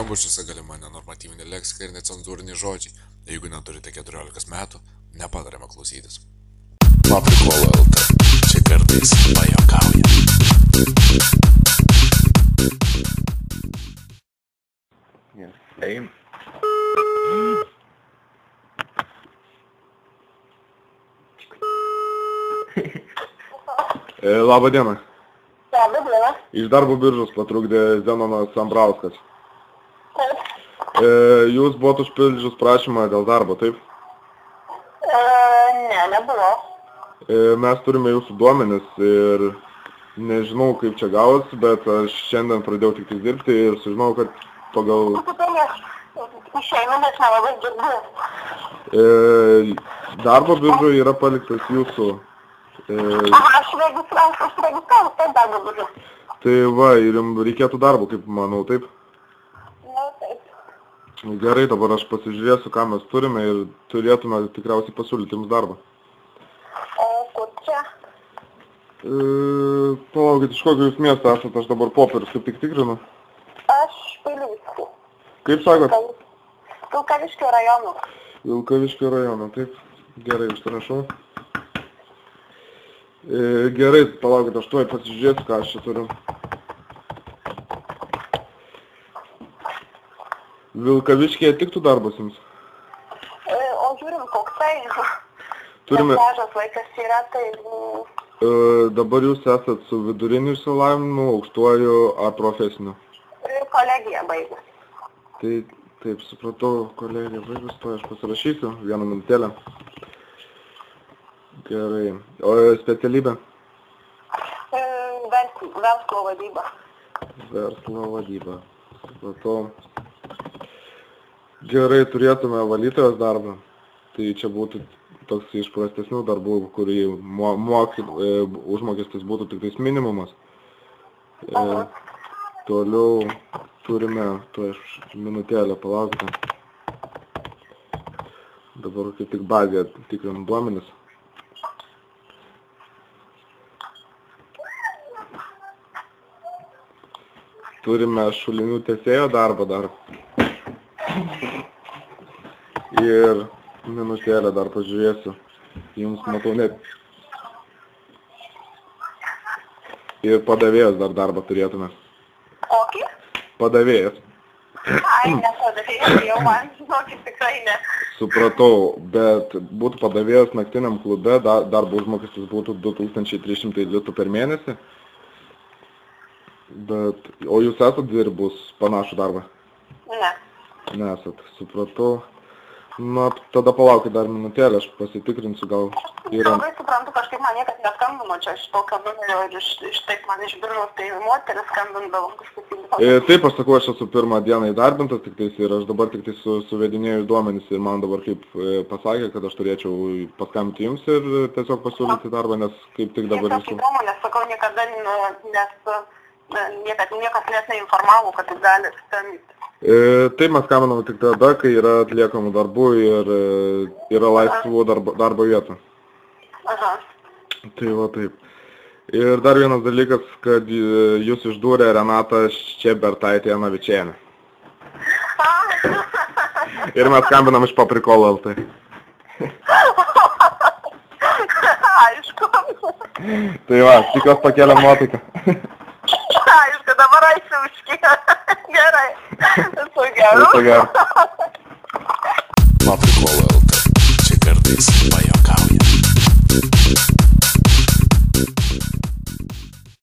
Skambučiuose galima nenormatyvinė leksika ir necenzūriniai žodžiai. Jeigu neturite 14 metų, nepatarėme klausytis. Paprikola LT. Čia kartais pajuokauja. Labą dieną. Labą dieną. Iš darbo biržos patrukdė Zenonas Ambrauskas. Taip. Jūs buvot užpildžius prašymą dėl darbo, taip? Ne, nebuvo. Mes turime jūsų duomenis ir nežinau, kaip čia gavosi, bet aš šiandien pradėjau tik dirbti ir sužinau, kad pagal... Išeinu, nes nelabai dirbu. Darbo biržoje yra paliktas jūsų... Aš registravau taip darbo biržą. Tai va, ir jums reikėtų darbo, kaip manau, taip? Na, taip. Gerai, dabar aš pasižiūrėsiu, ką mes turime ir turėtume tikriausiai pasiūlyti jums darbą. O kur čia? Palaukit, iš kokio jūs miesto esate, aš dabar popierius kaip tik tikrinu. Aš Piliūskų. Kaip sakot? Vilkaviškio rajono. Vilkaviškio rajono, taip. Gerai, užsirašau. Gerai, palaukit, aš tuoj pasižiūrėsiu, ką aš čia turiu. Vilkaviškėje tiktų darbas jums? O žiūrim, koks tai. Turime... Mažas laikas yra, tai... Dabar jūs esat su viduriniu išsilavinimu, aukštuoju ar profesiniu? Kolegija baigus. Tai taip, supratau, kolegija baigus, to aš pasirašysiu, vieną minutėlę. Gerai. O specialybė? Verslo vadyba. Verslo vadyba. Supratau. Gerai, turėtume valytojos darbą. Tai čia būtų toks iš prastesnių darbų, kurį užmokestis būtų tik tais minimumas. Toliau turime, tuo aš minutėlę palaukite. Dabar kaip tik bazėje tikrinam duomenis. Turime šulinių teisėjo darbą dar. Ir minutėlę dar pažiūrėsiu. Jums matau net. Ir padavėjas dar darbą turėtume. Kokį? Padavėjas. Ai, nepadavėjas, jau man žinokit tikrai ne. Supratau, bet būtų padavėjas naktiniam klube, darbo užmokestis būtų 2300 litų per mėnesį. Bet, o jūs esat dirbus panašų darbą? Ne. Nesat, supratau. Na, tada palaukit dar minutėlę, aš pasitikrinsiu, gal yra... Labai suprantu, kažkaip man niekas neskambino čia iš tokio numerio ir iš taip man iš biržos, tai moteris skambindavo kažkaip. Taip, aš sakau, aš esu pirmą dieną įdarbintas tik tais ir aš dabar tik tai suvedinėju duomenis ir man dabar kaip pasakė, kad aš turėčiau paskambinti jums ir tiesiog pasiūlyti darbą, nes kaip tik dabar visų... Nes sakau, niekada, niekas net neinformavo, kad jūs gali skambinti. Taip mes skambiname tik tada, kai yra atliekamų darbų ir yra laisvų darbo vietų. Aha. Tai va taip. Ir dar vienas dalykas, kad jūs išdūrė Renata Ščebertaitė Janavičienė. Ir mes skambinam iš Paprikola LT. Aišku. Tai va, tikiuos pakėlėm nuotaiką. Aišku, dabar aisiu užkėjo. Gerai. Viso gero.